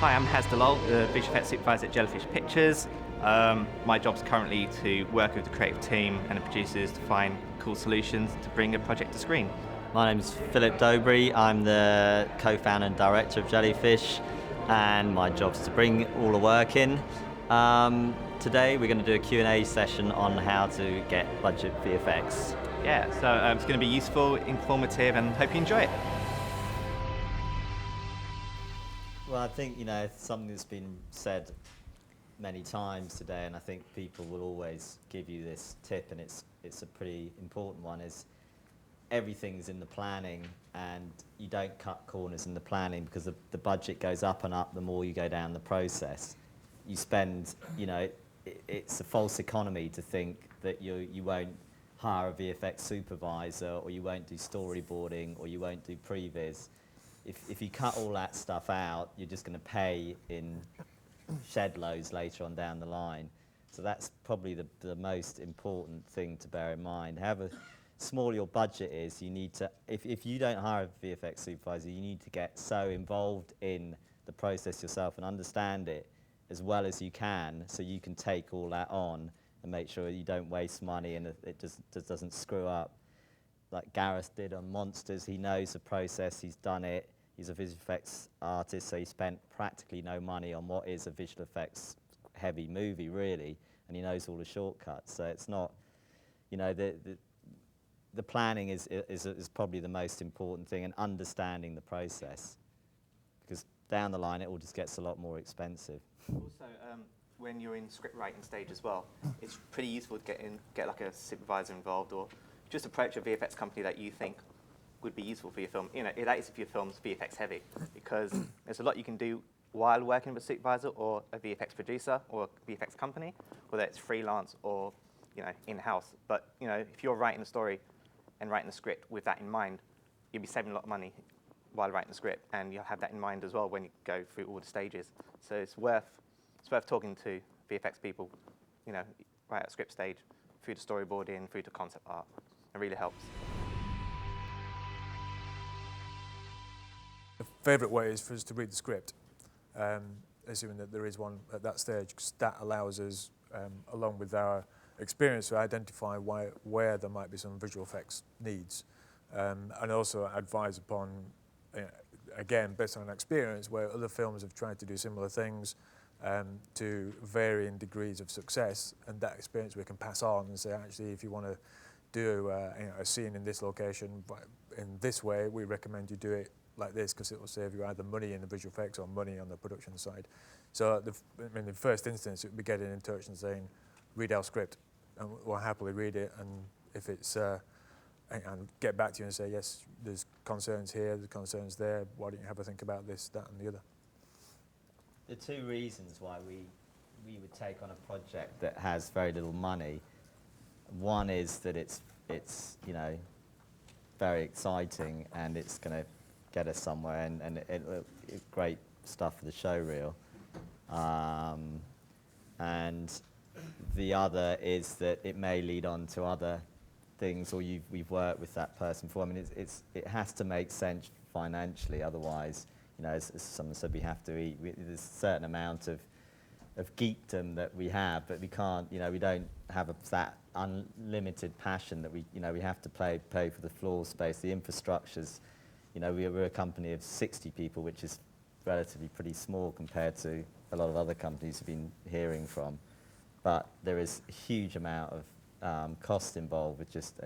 Hi, I'm Hasdalal, the VFX supervisor at Jellyfish Pictures. My job's currently to work with the creative team and the producers to find cool solutions to bring a project to screen. My name's Philip Dobry. I'm the co-founder and director of Jellyfish, and my job's to bring all the work in. Today we're going to do a Q&A session on how to get budget VFX. Yeah, so it's going to be useful, informative, and hope you enjoy it. Well, I think, something that's been said many times today, and I think people will always give you this tip, and it's a pretty important one, is everything's in the planning, and you don't cut corners in the planning because the budget goes up and up the more you go down the process. You spend, it's a false economy to think that you won't hire a VFX supervisor, or you won't do storyboarding, or you won't do previs. If you cut all that stuff out, you're just going to pay in shed loads later on down the line. So that's probably the most important thing to bear in mind. However small your budget is, you need to, if you don't hire a VFX supervisor, you need to get so involved in the process yourself and understand it as well as you can, so you can take all that on and make sure you don't waste money and it just doesn't screw up. Like Gareth did on Monsters, he knows the process, he's done it. He's a visual effects artist, so he spent practically no money on what is a visual effects heavy movie, really, and he knows all the shortcuts. So it's not, the planning is probably the most important thing, and understanding the process, because down the line it all just gets a lot more expensive. Also, when you're in script writing stage as well, it's pretty useful to get like a supervisor involved, or just approach a VFX company that you think would be useful for your film. That is if your film's VFX heavy, because there's a lot you can do while working with a supervisor or a VFX producer or a VFX company, whether it's freelance or in-house. But if you're writing a story and writing the script with that in mind, you'll be saving a lot of money while writing the script, and you'll have that in mind as well when you go through all the stages. So it's worth talking to VFX people, right at script stage, through the storyboarding, through to concept art. It really helps. The favourite way is for us to read the script, assuming that there is one at that stage, because that allows us, along with our experience, to identify where there might be some visual effects needs, and also advise upon, again, based on experience, where other films have tried to do similar things to varying degrees of success, and that experience we can pass on and say, actually, if you want to do a scene in this location in this way, we recommend you do it like this, because it will save you either money in the visual effects or money on the production side. So in the first instance, it would be getting in touch and saying, read our script, and we'll happily read it, and if it's, and get back to you and say, yes, there's concerns here, there's concerns there, why don't you have a think about this, that, and the other. The two reasons why we would take on a project that has very little money, one is that it's very exciting, and it's going to get us somewhere, and it's great stuff for the show reel. And the other is that it may lead on to other things, or we've worked with that person before. I mean, it has to make sense financially, otherwise, as someone said, we have to eat. There's a certain amount of geekdom that we have, but we can't, we don't have that unlimited passion that we have to pay for the floor space, the infrastructures. We're a company of 60 people, which is relatively pretty small compared to a lot of other companies we've been hearing from. But there is a huge amount of cost involved with just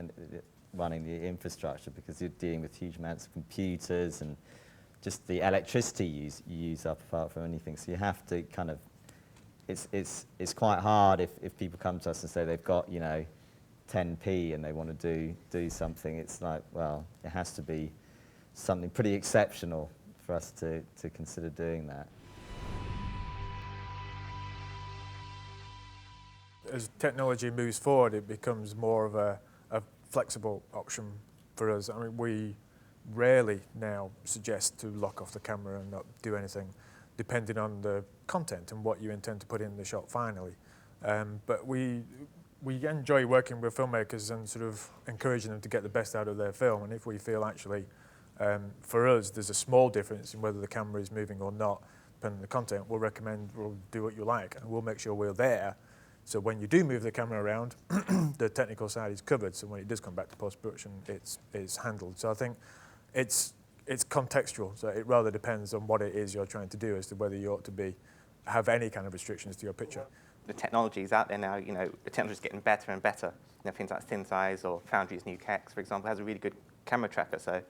running the infrastructure, because you're dealing with huge amounts of computers and just the electricity you use up apart from anything. So you have to kind of, it's quite hard if people come to us and say they've got 10p and they want to do something. It's like, well, it has to be something pretty exceptional for us to consider doing that. As technology moves forward, it becomes more of a flexible option for us. I mean, we rarely now suggest to lock off the camera and not do anything, depending on the content and what you intend to put in the shot finally. But we enjoy working with filmmakers and sort of encouraging them to get the best out of their film, and if we feel actually, for us, there's a small difference in whether the camera is moving or not, depending on the content, we'll recommend, we'll do what you like, and we'll make sure we're there. So when you do move the camera around, the technical side is covered. So when it does come back to post-production, it's handled. So I think it's contextual. So it rather depends on what it is you're trying to do as to whether you ought to have any kind of restrictions to your picture. The technology is out there now. The technology is getting better and better. Things like ThinSize or Foundry's new Kex, for example, has a really good camera tracker. So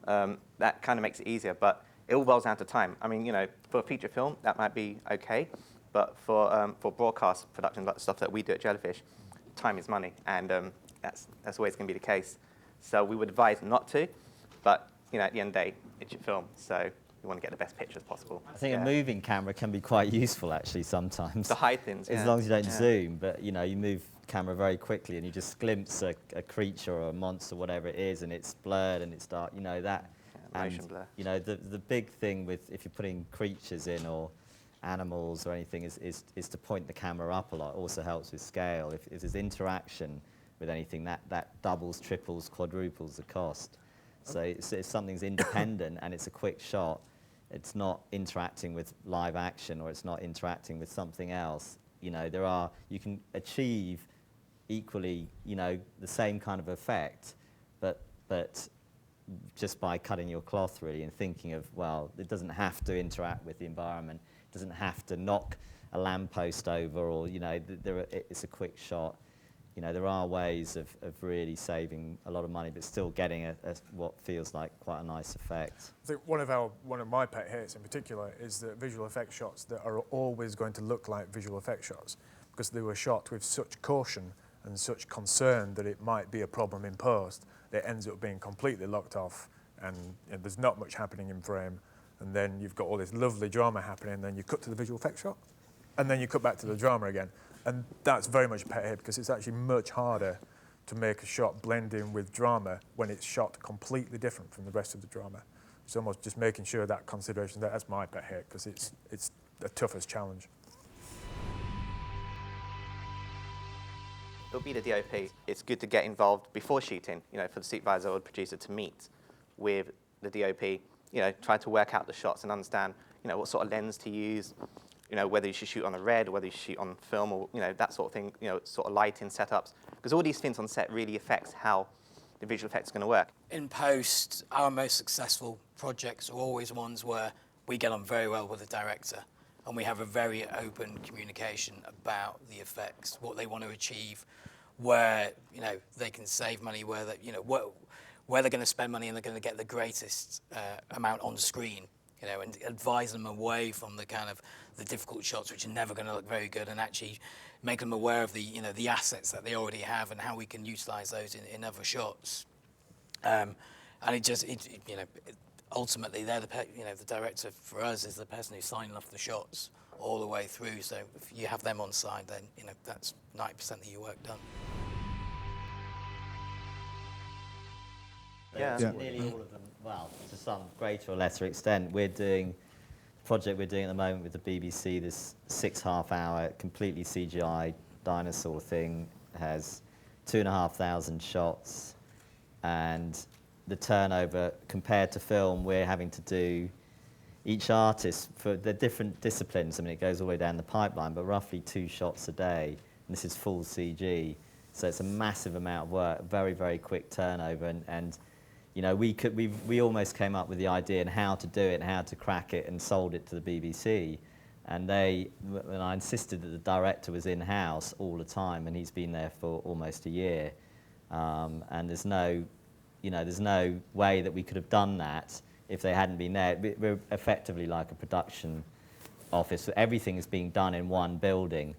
that kind of makes it easier. But it all boils down to time. I mean, for a feature film, that might be okay. But for broadcast production, like the stuff that we do at Jellyfish, time is money, and that's always going to be the case. So we would advise not to, but at the end of the day, it's your film, so you want to get the best picture as possible. I think a moving camera can be quite useful actually sometimes. To hide things, as long as you don't zoom, but you move camera very quickly and you just glimpse a creature or a monster, whatever it is, and it's blurred and it's dark. That. Motion blur. The big thing with if you're putting creatures in or animals or anything is to point the camera up a lot. It also helps with scale. If there's interaction with anything, that doubles, triples, quadruples the cost. So if something's independent and it's a quick shot, it's not interacting with live action or it's not interacting with something else. You can achieve equally, the same kind of effect, but just by cutting your cloth really and thinking of, well, it doesn't have to interact with the environment. Doesn't have to knock a lamppost over, or it's a quick shot. There are ways of really saving a lot of money, but still getting what feels like quite a nice effect. I think one of my pet hates in particular is the visual effects shots that are always going to look like visual effects shots, because they were shot with such caution and such concern that it might be a problem in post. That ends up being completely locked off, and there's not much happening in frame. And then you've got all this lovely drama happening, and then you cut to the visual effects shot, and then you cut back to the drama again. And that's very much a pet hate, because it's actually much harder to make a shot blend in with drama when it's shot completely different from the rest of the drama. It's almost just making sure that consideration, that's my pet hate, because it's the toughest challenge. It'll be the DOP. It's good to get involved before shooting, for the supervisor or the producer to meet with the DOP, try to work out the shots and understand, what sort of lens to use, whether you should shoot on a red or whether you should shoot on film or, that sort of thing, sort of lighting setups. Because all these things on set really affects how the visual effects are going to work. In post, our most successful projects are always ones where we get on very well with the director and we have a very open communication about the effects, what they want to achieve, where, they can save money, where where they're going to spend money and they're going to get the greatest amount on screen, and advise them away from the kind of the difficult shots which are never going to look very good, and actually make them aware of the, the assets that they already have and how we can utilize those in other shots. And ultimately they're the director for us is the person who's signing off the shots all the way through. So if you have them on side, then, that's 90% of your work done. Yeah. Nearly all of them, well, to some greater or lesser extent. The project we're doing at the moment with the BBC, this 6.5-hour, completely CGI dinosaur thing, has 2,500 shots, and the turnover compared to film, we're having to do, each artist, for the different disciplines, it goes all the way down the pipeline, but roughly 2 shots a day, and this is full CG, so it's a massive amount of work, very, very quick turnover, and we almost came up with the idea and how to do it and how to crack it and sold it to the BBC. And I insisted that the director was in-house all the time, and he's been there for almost a year. And there's no way that we could have done that if they hadn't been there. We're effectively like a production office. Everything is being done in one building.